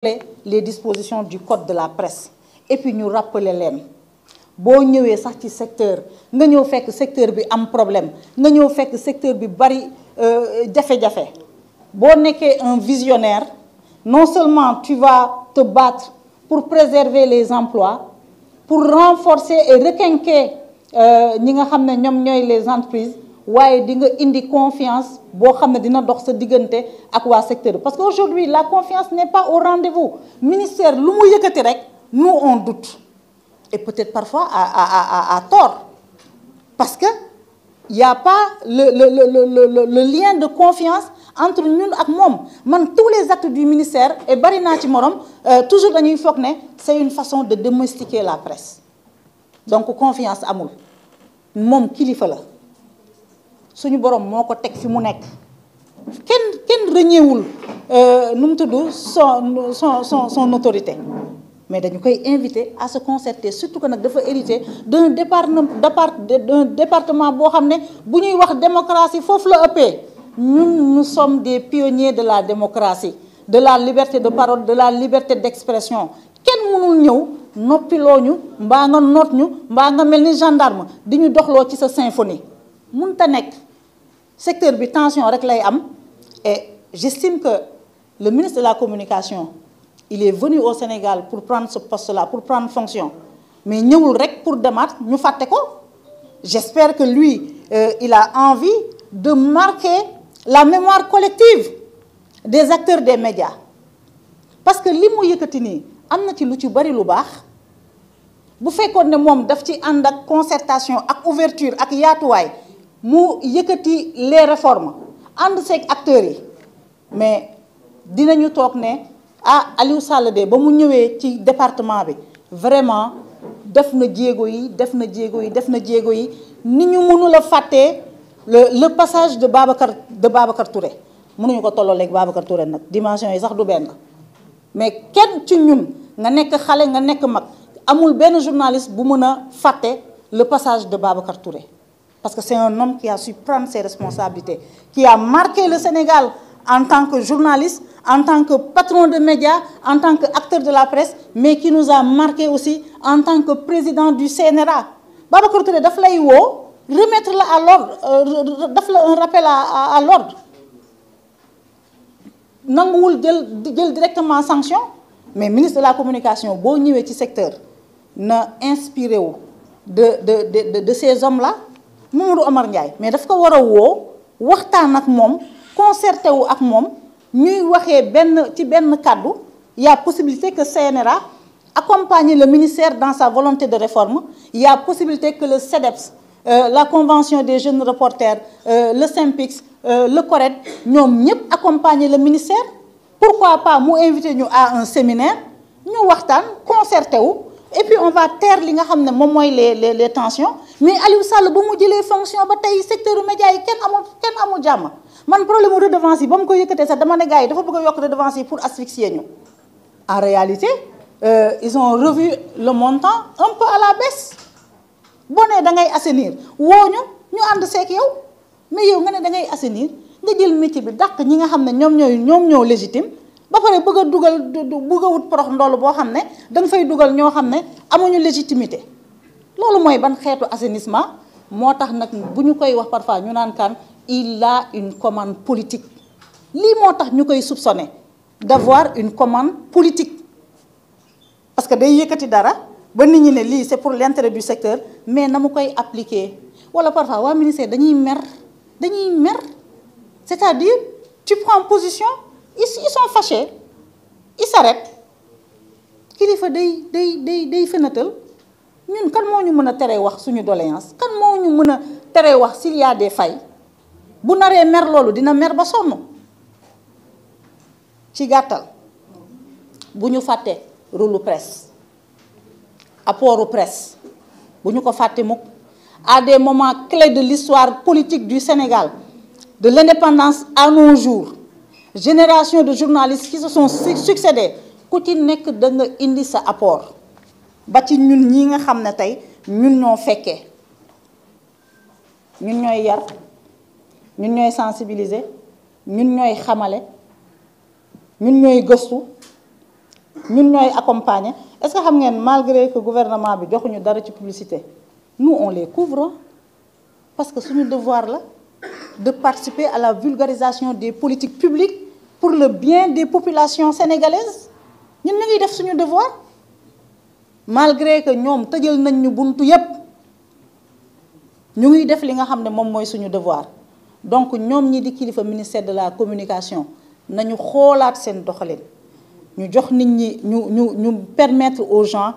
les dispositions du code de la presse et puis ñu rappeler leen boo ñëwee sax ci secteur nga ñëw fekk secteur bi am problème nga ñëw fekk secteur bi bari jafe-jafe boo nekkee un visionnaire non seulement tu vas te battre pour préserver les emplois pour renforcer et requinquer ñi nga xam ne ñoom ñooy les entreprises waaye di nga indi confiance boo xam ne dina dox sa diggante ak waa secteur parce que aujourd'hui la confiance n'est pas au rendez-vous ministère lu mu yëkkati rek nous on doute et peut-être parfois à tort parce que y a pas le lien de confiance entre ñun ak moom man tous les actes du ministère et bari naa ci morom toujours dañuy foog ne c'est une façon de domestiquer la presse donc confiance amul moom kilifa la suñu borom moo ko teg fi mu nekk kenn rëñeewul nu mu tudd son autorité mais dañu koy inviter à se concerter surtout que nag dafa hérité d'un département boo xam ne bu ñuy wax démocratie foofu la ëppee ñun nous sommes des pionniers de la démocratie de la liberté de parole de la liberté d'expression kenn mënul ñëw noppiloo ñu mbaa nga noot ñu mbaa nga mel ni gendarme di ñu doxloo ci sa symphonie mënta nekk secteur bi tension rek lay am et j'estime que le ministre de la communication il est venu au Sénégal pour prendre ce poste-là pour prendre fonction mais ñëwul rek pour demaat ñu fàtte ko j'espère que lui il a envie de marquer la mémoire collective des acteurs des médias parce que li mu yëkkati nii am na ci lu ci bari lu baax bu fekkoon ne moom daf ci ànd ak concertation ak ouverture ak yaatuwaay mu yëkkati les réformes ànd seeg acteurs yi mais dinañu toog ne Aliou Sall de ba mu ñëwee ci département bi vraiment def na jéego yi ni ñu mënul a fàttee le passage de Babacar Touré mënuñu ko tolloo léegi Babacar Touré nag dimension yi sax du benn mais kenn ci ñun nga nekk xale nga nekk mag amul benn journaliste bu mën a fàtte le passage de Babacar Touré parce que c'est un homme qui a su prendre ses responsabilités qui a marqué le Sénégal en tant que journaliste en tant que patron de médias en tant qu'acteur de la presse mais qui nous a marqué aussi en tant que président du CNRA Babacar Touré daf lay woo remettre la à l'ordre daf la un rappel à l'ordre nanguwul jël directement sanction mais ministre de la communication boo ñëwee ci secteur na inspiré wu de ces hommes-là Mamadou Omar Ndiaye mais daf ko war a woo waxtaan ak moom concerté wu ak moom ñuy waxee ci benn kàddu il y a possibilité que CNRA accompagne le ministère dans sa volonté de réforme il y a possibilité que le CEDEPS la convention des jeunes reporters le SYNPICS le CORED ñoom ñëpp accompagner le ministère pourquoi pas mu inviter ñu à un séminaire ñu waxtaan concerté wu et puis on va taire li nga xam ne moom mooy les tensions mais Aliou Sall ba mu jëlee fonction ba tey secteur média yi kenn amul jàmm man problème mu redevance yi ba mu ko yëkkatee sax dama ne gars yi dafa bëgg a yokk redevance yi pour asphyxier ñu en réalité ils ont revu le montant un peu à la baisse boo nee da ngay assainir woo ñu ànd seek yow mais yow nga ne da ngay assainir nga jël métier bi dàq ñi nga xam ne ñoom ñoo légitime ba pare bëgg a wut porox ndoolu boo xam ne da nga fay dugal ñoo xam ne amuñu légitimité loolu mooy ban xeetu assainissement moo tax nag bu ñu koy wax parfois ñu naan kan il a une commande politique lii moo tax ñu koy soupçonner d'avoir une commande politique parce que day yëkkati dara ba nit ñi ne lii c'est pour l'intérêt du secteur mais na mu koy appliquer wala parfois waa ministère dañuy mer c'est-à-dire tu prends position ils sont fâchés ils s'arrêtent kilifa day fenatal ñun kan moo ñu mën a teree wax suñu doléance kan moo ñu mën a teree wax s'il y a des failles bu naree mer loolu dina mer ba sonn ci gàttal bu ñu fàtte rôle presse apportu presse bu ñu ko fàtte mukk à des moments clés de l'histoire politique du Sénégal de l'indépendance à nos jours génération de journalistes qui se sont succédés ku ci nekk da nga indi sa apport ba ci ñun ñi nga xam ne tey ñun ñoo fekkee ñun ñooy yar ñun ñooy sensibiliser ñun ñooy xamale ñun ñooy gëstu ñun ñooy accompagner. Est-ce que xam ngeen malgré que gouvernement bi joxuñu dara ci publicité nous on les couvre parce que suñu devoir la de participer à la vulgarisation des politiques publiques pour le bien des populations sénégalaises ñun ñu ngi def suñu devoir malgré que ñoom tëjal nañ ñu buntu yépp ñu ngi def li nga xam ne moom mooy suñu devoir donc ñoom ñi di kilifa ministère de la communication nañu xoolaat seen doxalin ñu jox nit ñi ñu permettre aux gens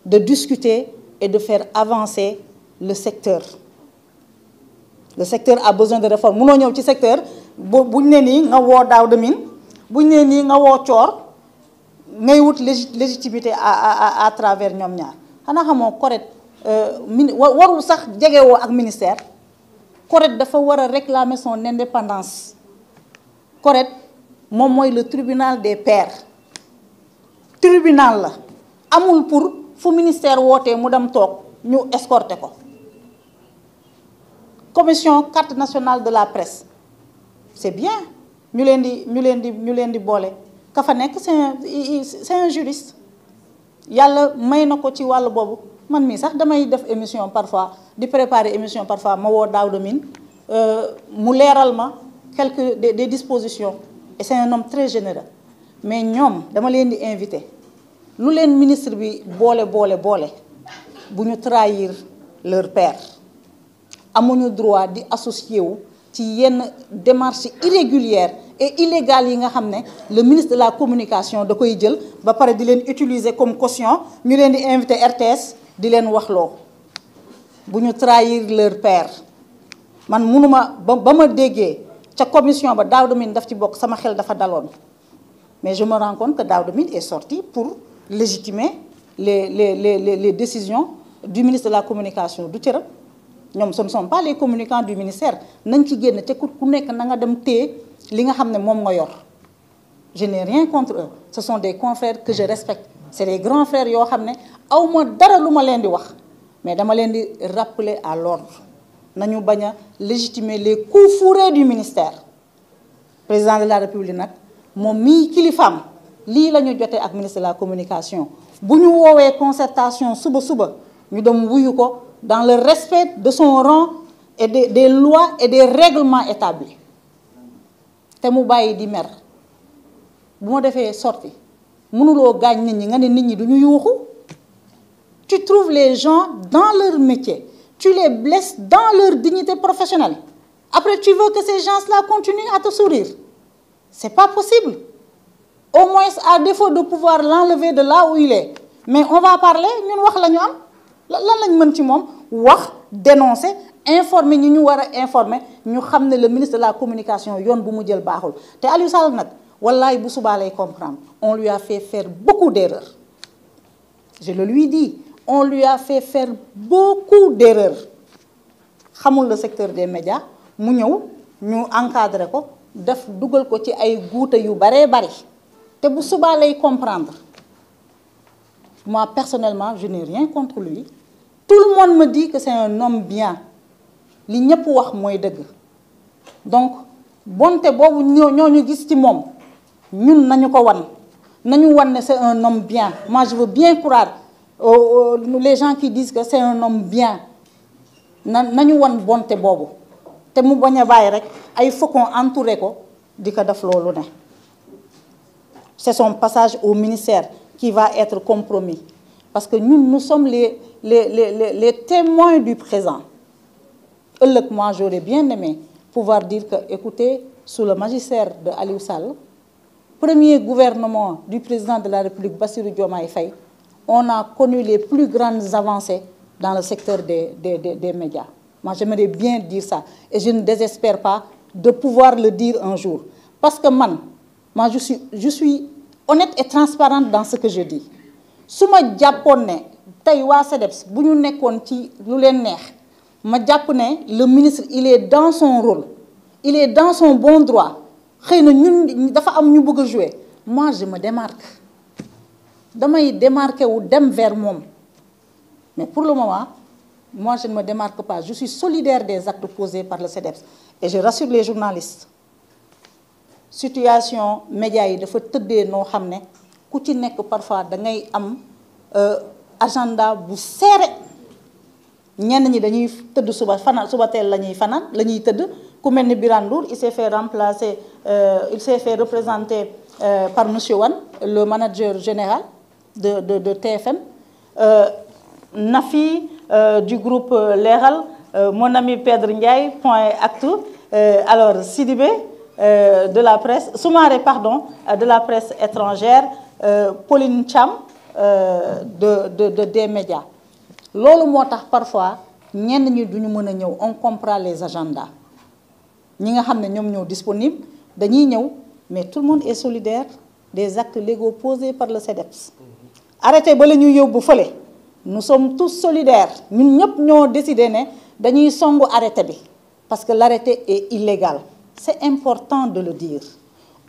de discuter et de faire avancer le secteur. Le secteur a besoin de réforme munoo ñëw ci secteur buñ ne nii nga woo Daouda Mine buñ ne nii nga woo Thior ngay wut légitimité à travers ñoom ñaar xanaa xamoo CORED warul sax jegewoo ak ministère CORED dafa war a réclamer son indépendance CORED moom mooy le tribunal des pairs tribunal la amul pour fu ministère wootee mu dem toog ñu escorter ko commission carte nationale de la presse c'est bien ñu leen di boole ka fa nekk c'est un juriste yàlla may na ko ci wàllu boobu man mii sax damay def émission parfois di préparer émission parfois ma woo Daouda Mine mu leeral ma quelques des dispositions et c'est un homme très généreux mais ñoom dama leen di inviter lu leen ministre bi boole bu ñu trahir leur père amuñu droit di associé wu ci yenn démarche irrégulière et illégale yi nga xam ne le ministre de la communication da koy jël ba pare di leen utiliser comme caution ñu leen di inviter RTS di leen waxloo bu ñu trahir leur père man munuma ba ma déggee ca commission ba Daouda Mine daf ci bokk sama xel dafa daloon mais je me rends compte que Daouda Mine est sorti pour légitimer les décisions du ministre de la communication du cëram ñoom ce ne sont pas les communicants du ministère nañ ci génn te ku nekk na nga dem téye li nga xam ne moom nga yor je n'ai rien contre eux ce sont des confrères que je respecte c'est des grands frères yoo xam ne aw ma dara lu ma leen di wax mais dama leen di rappeler à l'ordre nañu bañ a légitimer les coups fourrés du ministère président de la république nag moom mii kilifaam lii la ñu jotee ak ministre de la communication bu ñu woowee concertation suba ñu dem wuyu ko dans le respect de son rang et des lois et des règlements établis te mu bàyyi di mer bu ma defee sorti mënuloo gaañ nit ñi nga ne nit ñi du ñu yuuxu tu trouves les gens dans leur métier tu les blesses dans leur dignité professionnelle après tu veux que ces gens-là continuent à te sourire c'est pas possible au moins à défaut de pouvoir l'enlever de là où il est mais on va parler ñun wax la ñu am lan lañ mën ci moom wax dénoncer informer ñi ñu war a informer ñu xam ne le ministre de la communication yoon bu mu jël baaxul te Aliou Sall nag wallaay bu subaa lay comprendre on lui a fait faire beaucoup d'erreurs je le lui dis on lui a fait faire beaucoup d'erreurs xamul le secteur des médias mu ñëw ñu encadrer ko def dugal ko ci ay guute yu baree bari te bu subaa lay comprendre moi personnellement je n'ai rien contre lui tout le monde me dit que c'est un homme bien li ñëpp wax mooy dëgg donc bonte boobu ñooñu gis ci moom ñun nañu ko wan ne c'est un homme bien moi je veux bien croire les gens qui disent que c'est un homme bien nañu wan bonte boobu te mu bañ a bàyyi rek ay faucons entouré ko di ko def loolu ne c'est son passage au ministère qui va être compromis parce que nous sommes les témoins du présent. Moi, j'aurais bien aimé pouvoir dire que, écoutez, sous le magistère de Aliou Sall, premier gouvernement du président de la République, Bassirou Diomaye Faye, on a connu les plus grandes avancées dans le secteur des médias. Moi, j'aimerais bien dire ça. Et je ne désespère pas de pouvoir le dire un jour. Parce que moi je suis honnête et transparente dans ce que je dis. su ma jàppoon ne tey waa CDEPS bu ñu nekkoon ci lu leen neex ma jàpp ne le ministre il est dans son rôle il est dans son bon droit xëy na ñun dafa am ñu bëgg a jouer moi je me démarque damay démarqué wu dem vers moom mais pour le moment moi je ne me démarque pas je suis solidaire des actes posés par le CDEPS et je rassure les journalistes situation médias yi dafa tëddee noo xam ne ku ci nekk parfois da ngay am agenda bu serré ñenn ñi dañuy tëdd suba fanaan suba teel la ñuy fanaan la ñuy tëdd ku mel ni Birane Ndour il s'est fait remplacer il s'est fait représenter par monsieur Wane le manager général de TFM Nafi du groupe Leral mon ami Pedre Ndiaye point actu alors Sidibé de la presse Soumaré pardon de la presse étrangère Pauline Thiam des médias loolu moo tax parfois ñenn ñi duñu mën a ñëw on comprend les agendas ñi nga xam ne ñoom ñoo disponible dañuy ñëw mais tout le monde est solidaire des actes légaux posés par le CDEPS arrêté ba la ñuy yóbbu fële nous sommes tous solidaires ñun ñëpp ñoo décidé ne dañuy songu arrêté bi parce que l'arrêté est illégal c'est important de le dire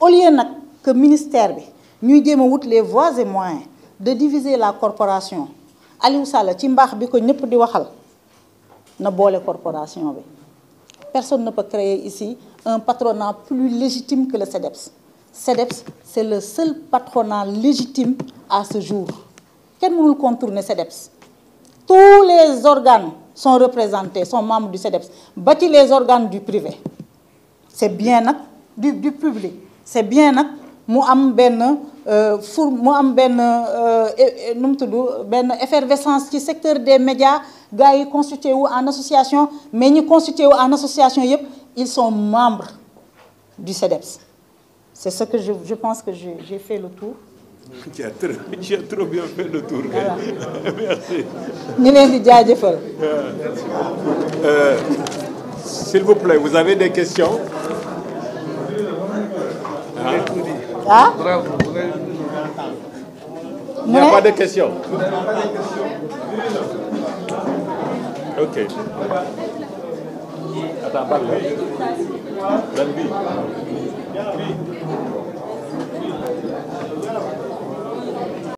au lieu nag que ministère bi ñuy jéem a wut les voies et moyens de diviser la corporation Aliou Sall ci mbaax bi ko ñëpp di waxal na boole corporation bi personne ne peut créer ici un patronat plus légitime que le CDEPS CDEPS c'est le seul patronat légitime à ce jour kenn mënul contourner CDEPS tous les organes sont représentés sont membres du CDEPS ba ci les organes du privé c'est bien nag du public c'est bien nag mu am benn mu am benn nu mu tudd benn effervescence ci secteur des médias gars yi constitué wu en association mais ñi constitué wu en association yëpp ils sont membres du CDEPS c'est ce que je pense que j'ai fait le tour. Tu as trop bien fait le tour. Voilà. Merci. ñu leen di jaajëfal. S'il vous plaît, vous avez des questions? Ah? Il n'y a pas de questions. Ok. Attends, parle.